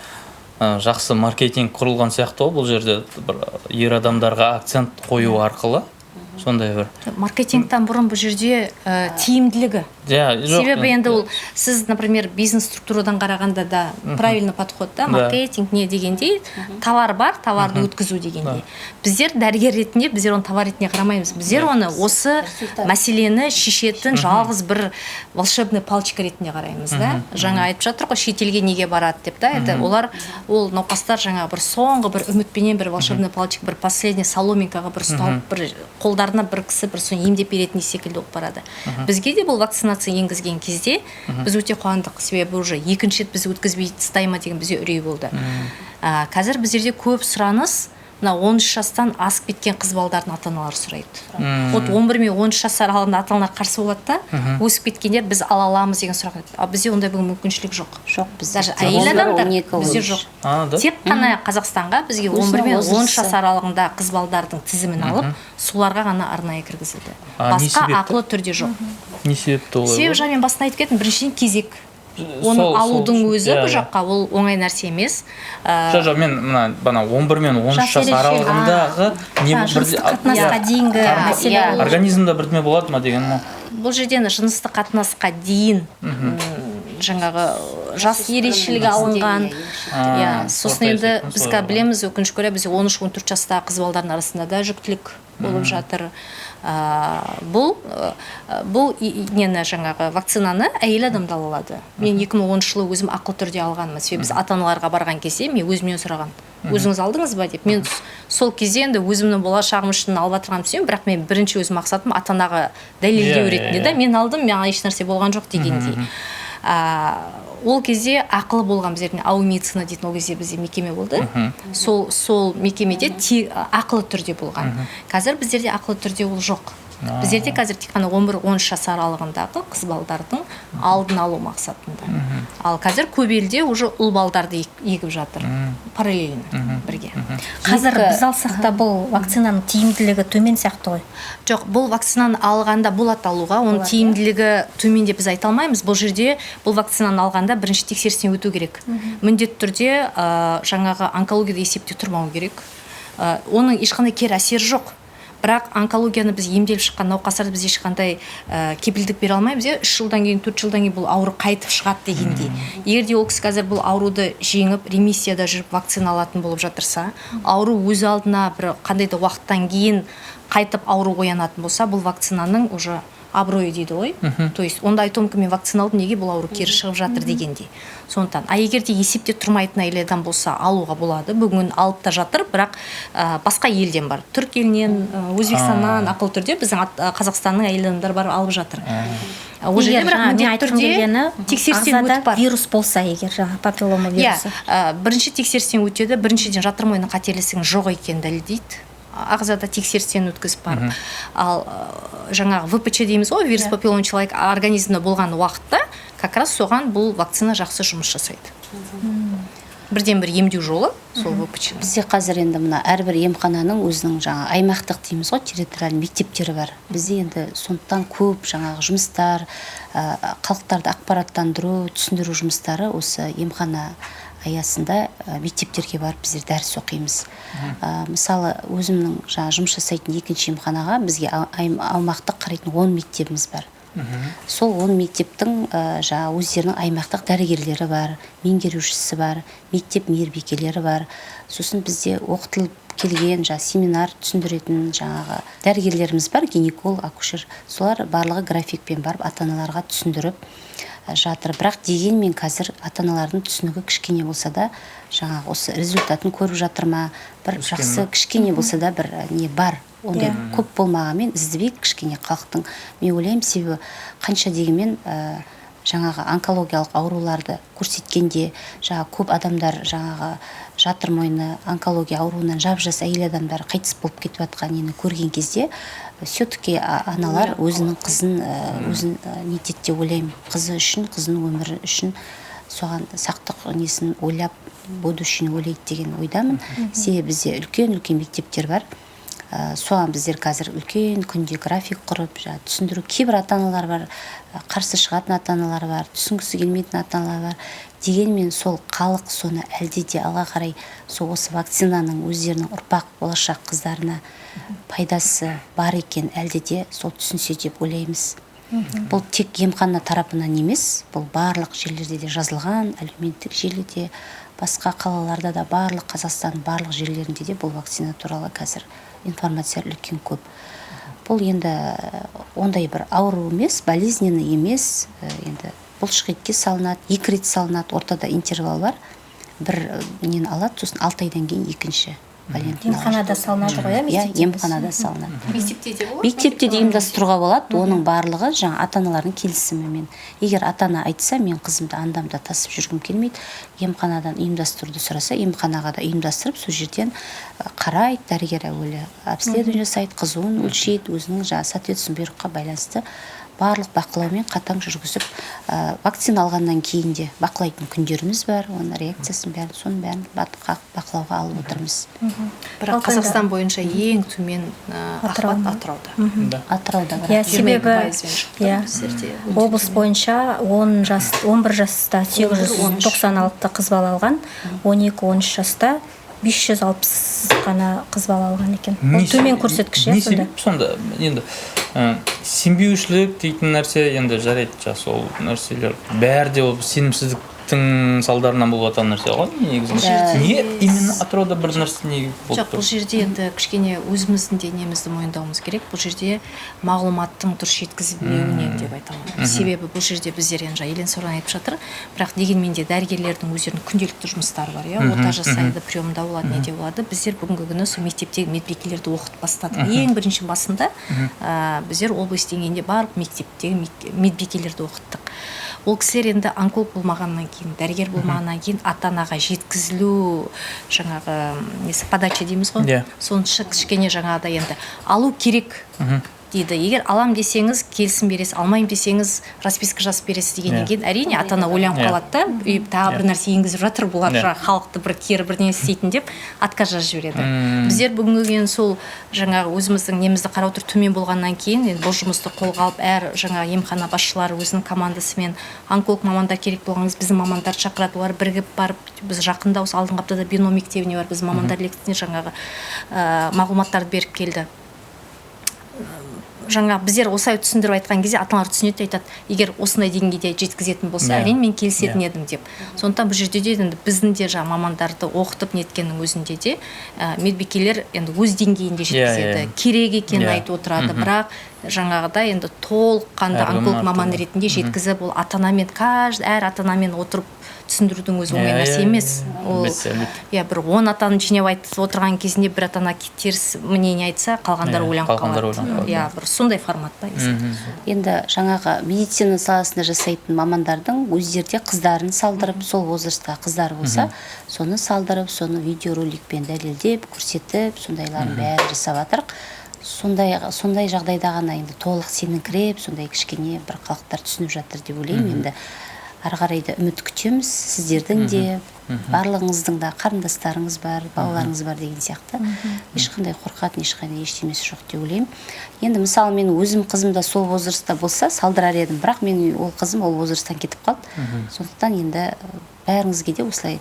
жақсы маркетинг құрылған сияқты ғой, бұл жерде ер адамдарға акцент қою арқылы. Сондай бір. Маркетингтан бұрын бұл жерде тиімділігі. Себебі енді ол, сіз, например, бизнес структурадан қарағанда да правильно подход, да, маркетинг не дегендей, товар бар, товарды өткізу дегендей. Біздер дәрігер ретінде, біздер оны товар ретінде қарамаймыз. Біздер оны осы мәселені шешетін жалғыз бір волшебный палочка ретінде қараймыз, да. Жаңа айтып жатыр ғой, шетелге неге барады деп, да, ол науқастар жаңа бір соңғы бір үмітпенен бір волшебный палочка, бір последний соломинкаға бір ұсталып, бір қолдарына бір кісі бір соны емдеп беретін секілді болып барады. Бізге де бұл вакцинация енгізген кезде біз өте қуандық, себебі уже екінші рет біз өткізбей тастай ма деген бізде үрей болды. Қазір біздерде көп сұраныс мына 13 жастан асып кеткен қыз балдардың ата-аналары сұрайды. Вот 11 мен 13 жас аралығында ата-аналар қарсы болады да, өсіп кеткендер біз ала аламыз деген сұрақ айтады. Бізде ондай бүгін мүмкіншілік жоқ. Даже әйел адамдар бізде жоқ. Тек қана Қазақстанға бізге 11 мен 13 жас аралығында қыз балдардың тізімін алып, соларға ғана арнайы кіргізілді. Басқа ақылы түрде жоқ. Не себепті олай? Себебі жаңа мен басында айтып кеттім, біріншіден кезек. Оны алудың өзі бұл жаққа ол оңай нәрсе емес. Жоқ, мен мына 11 мен 13 жас аралығындағы жыныстық қатынасқа дейінгі мәселе. Организмда бірдеме болады ма деген ма? Бұл жерден жыныстық қатынасқа дейін жаңағы жас ерекшелігі алынған. Сосын енді біз білеміз, өкінішке орай, біз 13-14 жастағы қыз балдардың арасында да жүктілік болып жатыр. Бұл нені жаңағы вакцинаны әйел адамда алады. Мен 2010 жылы өзім ақыл түрде алғанмын. Себебі біз ата-аналарға барған кезде мен өзімнен сұраған. Өзіңіз алдыңыз ба деп. Мен сол кезде енді өзімнің болашағым үшін алып отырғанымды түсінемін, бірақ мен бірінші өз мақсатым ата-анаға дәлелдеу ретінде да мен алдым, маған еш нәрсе болған жоқ дегендей. Ол кезде ақылы болған біздердің ау медицина дейтін ол кезде бізде мекеме болды. Сол мекемеде ақылы түрде болған. Қазір біздерде ақылы түрде ол жоқ. Біздерде қазір тек қана 11-13 жас аралығындағы қыз балдардың алдын алу мақсатында. Ал қазір көп елде уже ұл балдарды егіп жатыр. Параллельно бірге. Қазір біз алсақ та бұл вакцинаның тиімділігі төмен сияқты ғой. Жоқ, бұл вакцинаны алғанда болады алуға, оның тиімділігі төмен деп біз айта алмаймыз. Бұл жерде бұл вакцинаны алғанда бірінші тексерістен өту керек. Міндетті түрде жаңағы онкологияда есепте тұрмау керек. Оның ешқандай кері әсері жоқ. Бірақ онкологияны біз емделіп шыққан науқастарды біз ешқандай кепілдік бере алмаймыз. 3 жылдан кейін, 4 жылдан кейін бұл ауру қайтып шығады дегендей. Егер де ол кісі қазір бұл ауруды жеңіп, ремиссияда жүріп вакцина алатын болып жатырса, ауру өз алдына бір қандай да уақыттан кейін қайтып ауру оянатын болса, бұл вакцинаның уже абыройы дейді ғой. То есть онда айтуым мүмкін, мен вакцина алдым, неге бұл ауру кері шығып жатыр дегендей. Сондықтан, егер де есепте тұрмайтын әйел адам болса, алуға болады. Бүгін алып та жатыр, бірақ басқа елден бар. Түрк елінен, Өзбекстаннан ақылы түрде біздің Қазақстанның әйел адамдары барып алып жатыр. Егер мен айтқым келгені ағзада вирус болса, егер папиллома вирусы. Бірінші тексерістен өтеді, біріншіден жатыр мойны қателесігін жоқ екенін дәлелдейді. ағзада тексерістен өткізіп барып. Ал жаңағы ВПЧ дейміз ғой, вирус папиллома человек организмде болған уақытта как раз соған бұл вакцина жақсы жұмыс жасайды. Бірден бір емдеу жолы сол ВПЧ. Бізде қазір енді мына әрбір емхананың өзінің жаңа аймақтық дейміз ғой, территориаль мектептері бар. Бізде енді сондықтан көп жаңағы жұмыстар, халықтарды ақпараттандыру, түсіндіру жұмыстары осы емхана аясында мектептерге барып біздер дәріс оқимыз. Мысалы, өзімнің жаңа жұмыс жасайтын екінші емханаға бізге аумақтық қарайтын 10 мектебіміз бар. Сол 10 мектептің жаңа өздерінің аймақтық дәрігерлері бар, меңгерушісі бар, мектеп мейірбикелері бар. Сосын бізде оқытылып келген семинар түсіндіретін жаңағы дәрігерлеріміз бар, гинеколог, акушер. Солар барлығы графикпен барып ата-аналарға түсіндіріп жатыр. Бірақ дегенмен қазір ата-аналардың түсінігі кішкене болса да, жаңағы осы результатын көріп жатыр ма, бір жақсы кішкене болса да бір не бар. Ондай көп болмағанмен іздебейді кішкене халықтың. Мен ойлаймын, себебі қанша дегенмен жаңағы онкологиялық ауруларды көрсеткенде, жаңағы көп адамдар жаңағы жатыр мойны онкология ауруынан жап-жас әйел адамдар қайтыс болып кетіп жатқан нені көрген кезде, все-таки аналар өзінің қызын өзін нетеді деп ойлаймын. Қызы үшін, қызының өмірі үшін соған сақтық несін ойлап, будущее ойлайды деген ойдамын. Себебі бізде үлкен-үлкен мектептер бар. Соған біздер қазір үлкен күнде график құрып, түсіндіру. Кейбір ата-аналар бар, қарсы шығатын ата-аналар бар, түсінгісі келмейтін ата-аналар бар. Дегенмен сол халық соны әлде де алға қарай сол осы вакцинаның өздерінің ұрпақ болашақ қыздарына пайдасы бар екен әлде де сол түсінсе деп ойлаймыз. Бұл тек емхана тарапынан емес, бұл барлық жерлерде де жазылған, әлеуметтік желіде, басқа қалаларда да барлық Қазақстан барлық жерлерінде де бұл вакцина туралы қазір информация үлкен көп. Бұл енді ондай бір ауру емес, болезненный емес, енді бұлшық етке салынады, 2 рет салынады, ортада интервал бар. Бір нені алады, сосын 6 айдан кейін екінші валентін алады. Емханада салынады ғой, иә, емханада салынады. Мектепте де болады? Мектепте де ұйымдастыруға болады, оның барлығы жаңа ата-аналардың келісімімен. Егер ата-ана айтса, мен қызымды андамда тасып жүргім келмейді, емханадан ұйымдастыруды сұраса, емханаға да ұйымдастырып, сол жерден қарайды, дәрігер әуелі обследование жасайды, қызуын өлшейді, өзінің соответственно бұйрыққа байланысты барлық бақылаумен қатаң жүргізіп, вакцина алғаннан кейін де бақылайтын күндеріміз бар, оның реакциясын бәрін, соның бәрін бақылауға алып отырмыз. Бірақ Қазақстан бойынша ең төмен ахуат Атырауда. Атырауда бар. Себебі облыс бойынша 11 жаста 896 қыз бала алған, 12-13 жаста 560 қана қыз бала алған екен. Ол төмен көрсеткіш, сонда. Сонда енді сенбеушілік дейтін нәрсе енді жарайды, сол нәрселер бәрі де ол сенімсіздіктің салдарынан болып жатқан нәрсе ғой негізінде. Неге именно Атырауда бір нәрсе неге болып тұр? Жоқ, бұл жерде енді кішкене өзіміздің де немізді мойындауымыз керек. Бұл жерде мағлұматтың дұрыс жеткізілмеуінен деп айтамын. Себебі бұл жерде біздер енді Елен Соран айтып жатыр, бірақ дегенмен де дәрігерлердің өздерінің күнделікті жұмыстары бар, иә, ота жасайды, приемда болады, неде болады. Біздер бүгінгі күні сол мектептегі медбикелерді оқытып бастадық. Ең бірінші басында біздер облыс деңгейінде барлық мектептегі медбикелерді оқыттық. Ол кісілер енді онколог болмағаннан кейін, дәрігер болмағаннан кейін ата-анаға жеткізілу жаңағы подача дейміз ғой. Сонша кішкене жаңағыда енді алу керек дейді. Егер алам десеңіз, келісім бересіз, алмайым десеңіз, расписка жазып бересіз дегеннен кейін әрине ата-ана ойланып қалады да, тағы бір нәрсе енгізіп жатыр, бұлар халықты бір кері бірдеңе істейтін деп отказ жазып жібереді. Біздер бүгінгі сол жаңағы өзіміздің немізді қарап отырып төмен болғаннан кейін бұл жұмысты қолға алып, әр жаңағы емхана басшылары өзінің командасымен онколог мамандар керек болғаныңыз біздің мамандарды шақырады, олар бірігіп барып, біз жақында осы алдыңғы аптада бином мектебіне бар, біз мамандар лекциясына жаңағы мағлұматтарды беріп келді. Жаңа біздер осылай түсіндіріп айтқан кезде ата-аналар түсінеді, айтады, егер осындай деңгейде жеткізетін болса, әрине мен келісетін едім деп. Сондықтан бұл жерде де енді біздің де жаңа мамандарды оқытып неткеннің өзінде де медбикелер енді өз деңгейінде жеткізеді. Керек екенін айтып отырады, бірақ жаңағыдай енді толыққанды онколог маман ретінде жеткізіп, ол ата-анамен әр ата-анамен отырып түсіндірудің өзі оңай нәрсе емес. Ол бір 10 атаны жинап айтып отырған кезінде бір ата-ана теріс мнение айтса, қалғандар ойланып қалады. Бір сондай формат па. Енді жаңағы медицина саласында жасайтын мамандардың өздерде қыздарын салдырып, сол возрастқа қыздар болса, соны салдырып, соны видеороликпен дәлелдеп, көрсетіп, сондайларын бәрі жасап жатырық. Сондай жағдайда ғана енді толық сеніңкіреп, сондай кішкене бір халықтар түсініп жатыр деп ойлаймын. Енді ары қарай да үміт күтеміз, сіздердің де, барлығыңыздың да қарындастарыңыз бар, балаларыңыз бар деген сияқты. Ешқандай қорқатын, ешқандай ештемесі жоқ деп ойлаймын. Енді мысалы мен өзім қызым да сол возрастта болса, салдырар едім, бірақ мен ол қызым ол возрасттан кетіп қалды. Сондықтан енді бәріңізге де осылай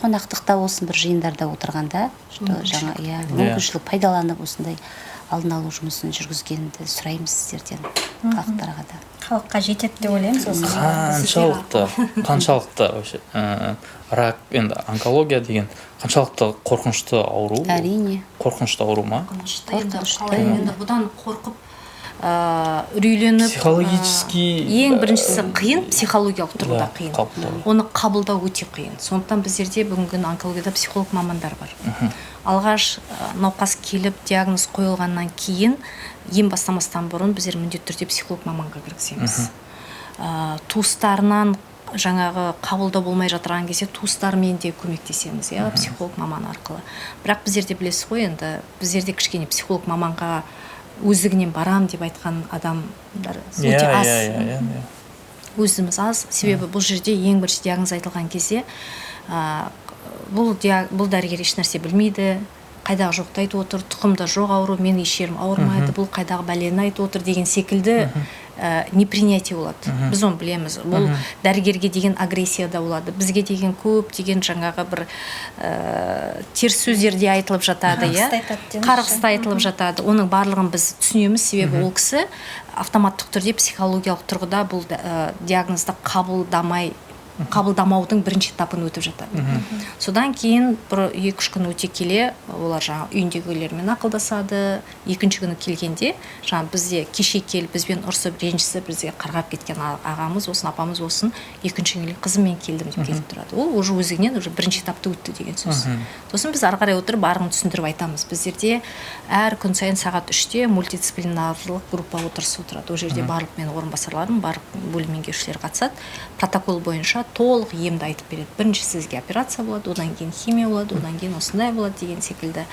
қонақтықта болсын, бір жиындарда отырғанда, жаңа мүмкіншілік пайдаланып осындай алдын алу жұмысын жүргізгенді сұраймыз сіздерден, халықтарға да. Халыққа жетеді деп ойлаймыз осы. Қаншалықты вообще рак, енді онкология деген қаншалықты қорқынышты ауру? Әрине. Қорқынышты ауру ма? Енді бұдан қорқып үрейленіп, психологически ең біріншісі қиын, психологиялық тұрғыда қиын. Оны қабылдау өте қиын. Сондықтан біздерде бүгінгі онкологияда психолог мамандар бар. Алғаш науқас келіп диагноз қойылғаннан кейін ем бастамастан бұрын біздер міндетті түрде психолог маманға кіргіземіз. Туыстарынан жаңағы қабылдау болмай жатырған кезде туыстармен де көмектесеміз, психолог маман арқылы. Бірақ біздерде білесіз ғой, енді біздерде кішкене психолог маманға өздігінен барам деп айтқан адамдар өте аз. Өзіміз аз, себебі бұл жерде ең бірінші диагноз айтылған кезде бұл дәрігер еш нәрсе білмейді, қайдағы жоқты айтып отыр, тұқымда жоқ ауру, мен еш жерім ауырмайды, бұл қайдағы бәлені айтып отыр деген секілді непринятие болады. Біз оны білеміз. Бұл дәрігерге деген агрессия да болады. Бізге деген көп деген жаңағы бір теріс сөздер де айтылып жатады, қарғысты айтылып жатады. Оның барлығын біз түсінеміз, себебі ол кісі автоматтық түрде психологиялық тұрғыда бұл диагнозды қабылдамаудың бірінші этапын өтіп жатады. Содан кейін бір 2-3 күн өте келе, олар жаңа үйіндегілермен ақылдасады. Екінші күні келгенде, жаңа бізде кеше келіп, бізбен ұрсып, ренжісіп, бізге қарғап кеткен ағамыз болсын, апамыз болсын, екінші күні қызыммен келдім деп келіп тұрады. Ол уже өзіңнен бірінші этапты өтті деген сөз. Сосын біз ары қарай отырып, барлығын түсіндіріп айтамыз. Біздерде әр күн сайын сағат 3-те мультидисциплинарлық группа отырысы отырады. Ол жерде барлық менің орынбасарларым, барлық бөлім меңгерушілері қатысады. Протокол бойынша толық емді айтып береді. Бірінші сізге операция болады, одан кейін химия болады, одан кейін осындай болады деген секілді.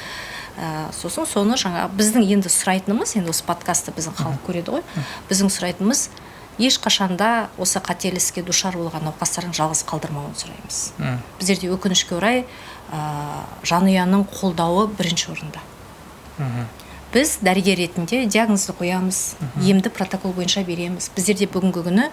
Сосын соны жаңа біздің енді сұрайтынымыз, енді осы подкастты біздің халық көреді ғой. Біздің сұрайтынымыз ешқашанда осы қателі іске душар болған науқастардың жалғыз қалдырмауын сұраймыз. Біздерде өкінішке орай жанұяның қолдауы бірінші орында. Біз дәрігер ретінде диагнозды қоямыз, емді протокол бойынша береміз. Біздерде бүгінгі күні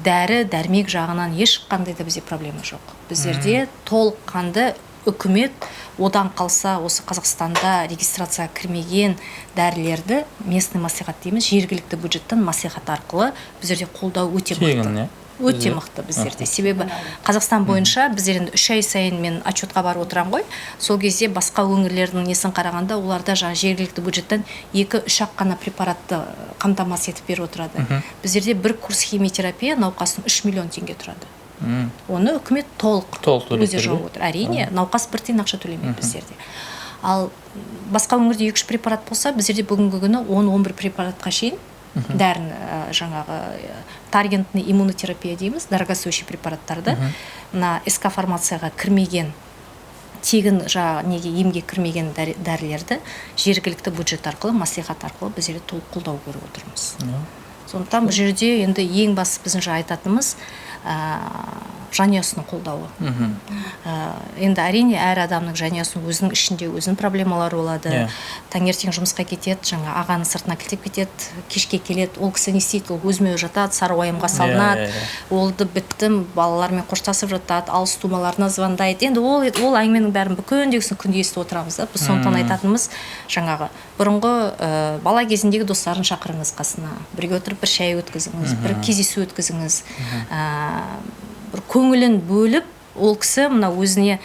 дәрі, дәрмек жағынан ешқандай да бізде проблема жоқ. Біздерде толыққанды үкімет одан қалса осы Қазақстанда регистрацияға кірмеген дәрілерді местный маслихат дейміз, жергілікті бюджеттен маслихат арқылы біздерде қолдау өте мықты. Өте мықты біздерде. Себебі Қазақстан бойынша біздер енді 3 ай сайын мен отчетқа барып отырам ғой. Сол кезде басқа өңірлердің несін қарағанда, оларда жаңа жергілікті бюджеттен 2-3 ақ қана препаратты қамтамасыз етіп беріп отырады. Біздерде бір курс химиотерапия науқастың 3 миллион теңге тұрады. Оны үкімет толық өзі жауып отыр. Әрине, науқас бір тиын ақша төлемейді біздерде. Ал басқа өңірде 2-3 препарат болса, біздерде бүгінгі күні 10-11 препаратқа шейін дәрін жаңағы таргентный иммунотерапия дейміз, дорогостоящий препараттарды мына СК фармацияға кірмеген, тегін неге емге кірмеген дәрілерді жергілікті бюджет арқылы, маслихат арқылы біздерде толық қолдау көріп отырмыз. Сондықтан бұл жерде енді ең басты біздің айтатынымыз жанұясының қолдауы. Енді әрине әр адамның жанұясының өзінің ішінде өзінің проблемалары болады. Таңертең жұмысқа кетеді, жаңа ағаны сыртына кілтеп кетеді, кешке келеді, ол кісі не істейді, ол өзіме жатады, сары уайымға салынады, олды біттім, балалармен қоштасып жатады, алыс тумаларына звондайды. Енді ол әңгіменің бәрін күндегісін күнде естіп отырамыз да. Біз сондықтан айтатынымыз жаңағы бұрынғы бала кезіндегі достарын шақырыңыз қасына, бірге отырып бір шай өткізіңіз, бір кездесу өткізіңіз, бір көңілін бөліп, ол кісі мына өзіне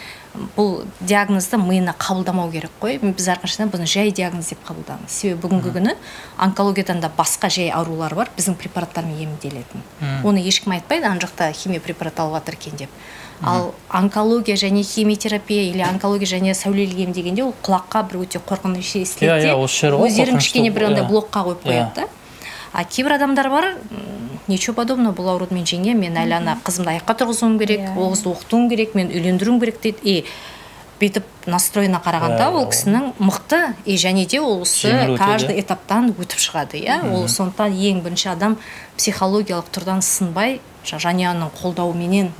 бұл диагнозды миына қабылдамау керек қой. Біз әрқашан бұны жай диагноз деп қабылдаймыз. Себебі бүгінгі күні онкологиядан да басқа жай аурулар бар, біздің препараттармен емделетін. Оны ешкім айтпайды, ана жақта химия препарат алып жатыр екен деп. Ал онкология және химиотерапия или онкология және сәулелік ем дегенде ол құлаққа бір өте қорқынышты естіледі де, өздерін кішкене бір андай блокқа қойып қояды да. А кейбір адамдар бар, ничего подобного, бұл ауруды мен жеңемін, мен әлі ана қызымды аяққа тұрғызуым керек, ол қызды оқытуым керек, мен үйлендіруім керек дейді. И бүйтіп настройына қарағанда ол кісінің мықты, и және де ол осы каждый этаптан өтіп шығады, иә. Ол сондықтан ең бірінші адам психологиялық тұрдан сынбай, жанұяның қолдауыменен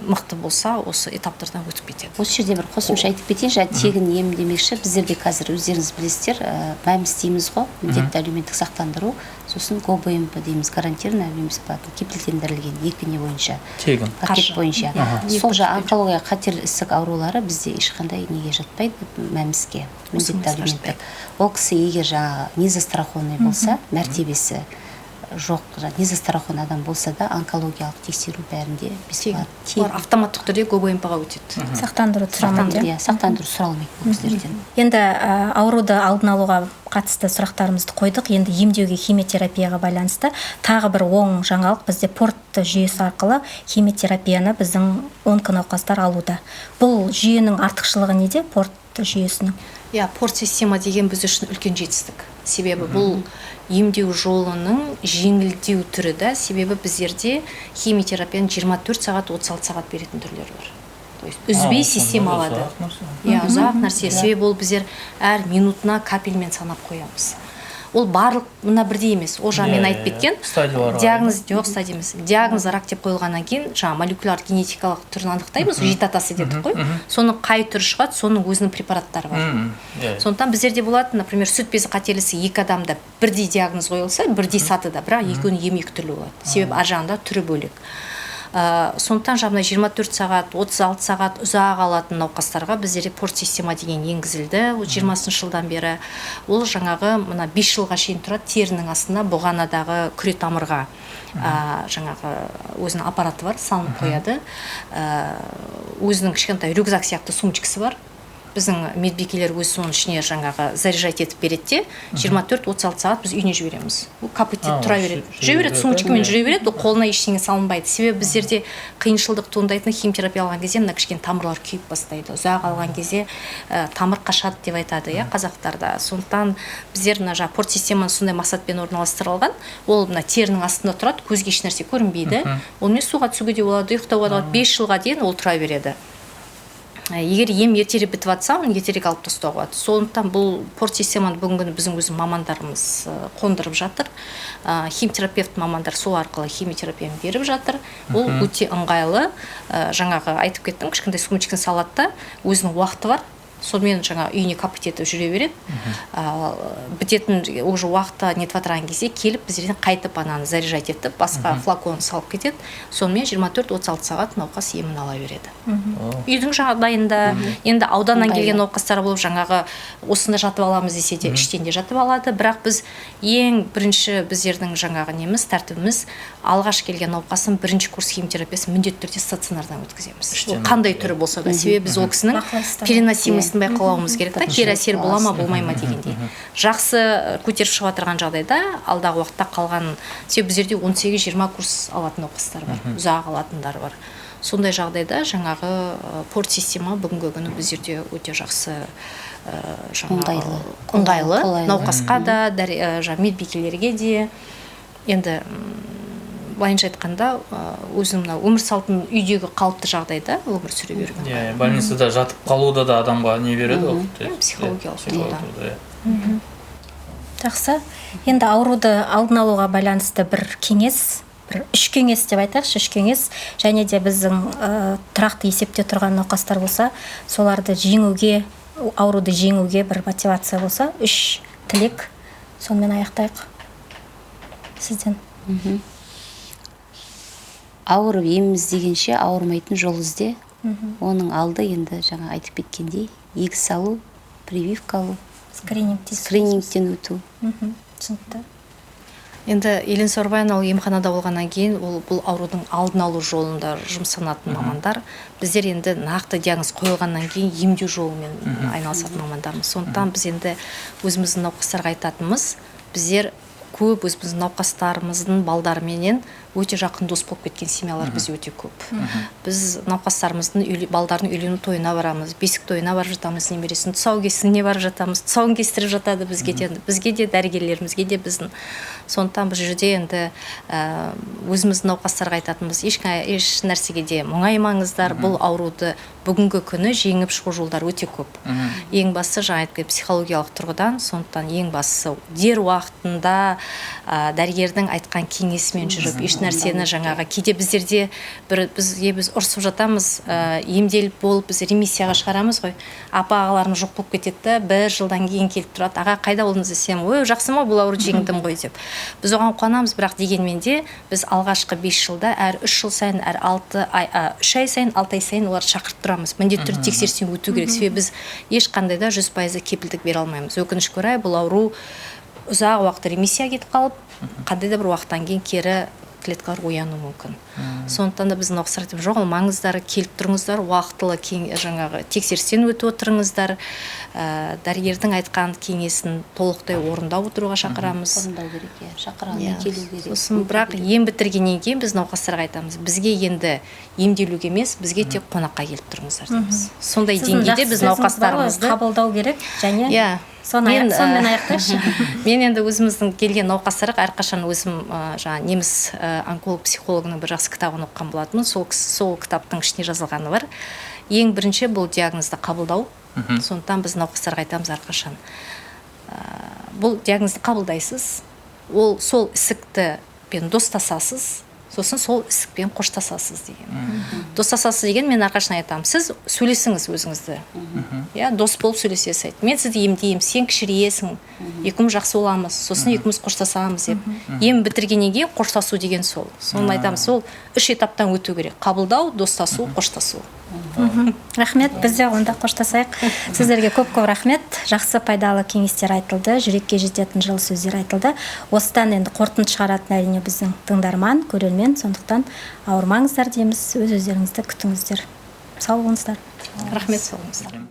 мықты болса, осы этаптардан өтіп кетеді. Осы жерде бір қосымша айтып кетейін, тегін ем демекші, біздерде қазір өздеріңіз білесіздер, мәмс дейміз ғой, міндетті әлеуметтік сақтандыру, сосын ГОБМП дейміз, гарантированный әлеуметтік кепілдендірілген 2 не бойынша, тегін пакет бойынша. Сол онкология қатерлі ісік аурулары бізде ешқандай неге жатпайды, мәмске, міндетті әлеуметтік. Ол кісі егер жаңағы незастрахованный болса, мәртебесі жоқ, незастрахованный адам болса да онкологиялық тексеру бәрінде бесплатно. Олар автоматтық түрде ГОБМП-ға өтеді. Сақтандыру сұрамайды. Сақтандыру сұралмайды бұл кісілерден. Енді ауруды алдын алуға қатысты сұрақтарымызды қойдық. Енді емдеуге химиотерапияға байланысты тағы бір оң жаңалық, бізде порт жүйесі арқылы химиотерапияны біздің онконауқастар алуда. Бұл жүйенің артықшылығы неде, порт жүйесінің? Порт система деген біз үшін үлкен жетістік. Себебі бұл емдеу жолының жеңілдеу түрі да, себебі біздерде химиотерапияны 24 сағат, 36 сағат беретін түрлері бар. Үзбей система алады. Ұзақ нәрсе. Себебі ол біздер әр минутына капельмен санап қоямыз. Ол барлық мына бірдей емес. Ол жаңа мен айтып кеткен. Диагноз жоқ, стадия емес. Диагноз рак деп қойылғаннан кейін жаңа молекуляр генетикалық түрін анықтаймыз, жетатасы дедік қой. Соның қай түрі шығады, соның өзінің препараттары бар. Сондықтан біздерде болады, например, сүт безі қателісі 2 адамда бірдей диагноз қойылса, бірдей сатыда, бірақ екеуінің емі 2 түрлі болады. Себебі ар жағында түрі бөлек. Сондықтан жаңа 24 сағат, 36 сағат ұзақ алатын науқастарға біздерде порт система деген енгізілді. 20 жылдан бері ол жаңағы мына 5 жылға шейін тұрады, терінің астына бұғанадағы күре тамырға жаңағы өзінің аппараты бар, салынып қояды. Өзінің кішкентай рюкзак сияқты сумочкасы бар. Біздің медбикелер өз соның ішіне жаңағы заряжать етіп береді, 24-36 сағат біз үйіне жібереміз. Ол капотте тұра береді. Жүре береді, сумочкамен жүре береді, ол қолына ештеңе салынбайды. Себебі біздерде қиыншылдық туындайтын химиотерапия алған кезде мына кішкене тамырлар күйіп бастайды. Ұзақ алған кезде тамыр қашады деп айтады, қазақтарда. Сондықтан біздер мына порт системаны сондай мақсатпен орналастырылған. Ол мына терінің астында тұрады, көзге еш нәрсе көрінбейді. Онымен суға түсуге де болады, ұйықтауға да болады, 5 жылға дейін ол тұра береді. Егер ем ертерек бітіп жатса, оны ертерек алып тастауға болады. Сондықтан бұл порт системаны бүгінгі біздің өзің мамандарымыз қондырып жатыр. Химиотерапевт мамандар сол арқылы химиотерапияны беріп жатыр. Ол өте ыңғайлы. Жаңағы айтып кеттім, кішкентай сумочканы салады да, өзінің уақыты бар. Сонымен жаңа үйіне капот етіп жүре береді. Бітетін уже уақытта нетіп отырған кезде келіп біздерден қайтып ананы заряжать етіп, басқа флакон салып кетеді. Сонымен 24-36 сағат науқас емін ала береді. Үйдің жағдайында енді ауданнан келген науқастар болып жаңағы осында жатып аламыз десе де іштен де жатып алады. Бірақ біз ең бірінші біздердің жаңағы неміз, тәртібіміз алғаш келген науқасын бірінші курс химиотерапиясын міндетті түрде стационардан өткіземіз. Қандай түрі болса да, себебі біз ол кісінің переносимостьін байқауымыз керек та, кері әсер бола ма, болмай ма дегендей. Жақсы көтеріп шығып отырған жағдайда алдағы уақытта қалған, себебі біздерде 18-20 курс алатын науқастар бар, ұзақ алатындар бар. Сондай жағдайда жаңағы порт система бүгінгі күні біздерде өте жақсы, ыңғайлы, науқасқа да, медбикелерге де. Енді былайынша айтқанда, өзінің өмір салтын үйдегі қалыпты жағдайда өмір сүре берген. Больницада жатып қалуда да адамға не береді? Психологиялық. Жақсы. Енді ауруды алдын алуға байланысты бір кеңес, бір 3 кеңес деп айтайықшы, 3 кеңес, және де біздің тұрақты есепте тұрған науқастар болса, соларды жеңуге, ауруды жеңуге бір мотивация болса, 3 тілек, сонымен аяқтайық. Сізден. Ауырып ем іздегенше ауырмайтын жол ізде. Оның алды енді жаңа айтып кеткендей, егіс алу, прививка алу, скринингтен өту. Түсінікті. Енді Елена Сорбайна ол емханада болғаннан кейін бұл аурудың алдын алу жолында жұмсанатын мамандар. Біздер енді нақты диагноз қойылғаннан кейін емдеу жолымен айналысатын мамандармыз. Сондықтан біз енді өзіміздің науқастарға айтатынымыз, біздер көп өзіміздің науқастарымыздың балдарыменен өте жақын дос болып кеткен семьялар біз өте көп. Біз науқастарымыздың балдардың үйлену тойына барамыз, бесік тойына барып жатамыз, немересінің тұсаукесеріне барып жатамыз, тұсауын кестіріп жатады бізге де дәрігерлерімізге де біздің. Сондықтан бұл жерде енді өзіміздің науқастарға айтатынымыз, еш нәрсеге де мұңаймаңыздар, бұл ауруды бүгінгі күні жеңіп шығу жолдары өте көп. Ең бастысы жаңа айтқан психологиялық тұрғыдан, сондықтан ең бастысы дер уақытында дәрігердің айтқан кеңесімен жүріп, еш нәрсені жаңағы кейде біздерде біз ұрсып жатамыз, емделіп болып біз ремиссияға шығарамыз ғой. Апа-ағаларымыз жоқ болып кетеді, бір жылдан кейін келіп тұрады, аға қайда болдыңыз десем, ой жақсы ма, бұл ауруды жеңдім ғой деп. Біз оған қуанамыз, бірақ дегенмен де біз алғашқы 5 жылда әр 3 жыл сайын, әр 3 ай сайын, 6 ай сайын оларды шақырып тұрамыз. Міндетті түрде тексерістен өту керек. Себебі біз ешқандай да 100% кепілдік бере алмаймыз. Өкінішке орай бұл ауру ұзақ уақыт ремиссияға кетіп қалып, қандай да бір уақыттан кейін кері клеткалар ояну мүмкін. Сондықтан да біздің науқастар айтып жоқ, маңыздары келіп тұрыңыздар, уақытылы жаңағы тексерістен өтіп отырыңыздар, дәрігердің айтқан кеңесін толықтай орындап отыруға шақырамыз. Орындау керек, шақырғаннан келу керек. Сосын бірақ ем бітіргеннен кейін біз науқастарға айтамыз, бізге енді емделуге емес, бізге тек қонаққа келіп тұрыңыздар дейміз. Сондай деңгейде біз науқастарымызды қабылдау керек, және сонымен аяқтайықшы. Мен енді өзіміздің келген науқастарға әрқашан өзім жаңа неміс онколог психологының бір жақсы кітабын оқыған болатынмын. Сол кітаптың ішіне жазылғаны бар. Ең бірінші бұл диагнозды қабылдау. Сондықтан біз науқастарға айтамыз әрқашан. Бұл диагнозды қабылдайсыз, ол сол ісікпен достасасыз, сосын сол ісікпен қоштасасыз деген. Достасасыз деген мен әрқашан айтамын, сіз сөйлесіңіз өзіңізді. Дос болып сөйлесесіз. Мен сізді емдеймін, сен кішірейесің, екеуміз жақсы боламыз, сосын екеуміз қоштасамыз деп. Ем бітіргеннен кейін қоштасу деген сол. Соны айтамыз, сол 3 этаптан өту керек. Қабылдау, достасу, қоштасу. Рахмет, біз де онда қоштасайық. Сіздерге көп-көп рахмет. Жақсы пайдалы кеңестер айтылды, жүрекке жететін жылы сөздер айтылды. Осыдан енді қорытынды шығаратын әрине біздің тыңдарман, көрермен. Сондықтан ауырмаңыздар дейміз, өз өздеріңізді күтіңіздер. Сау болыңыздар. Рахмет, сау болыңыздар.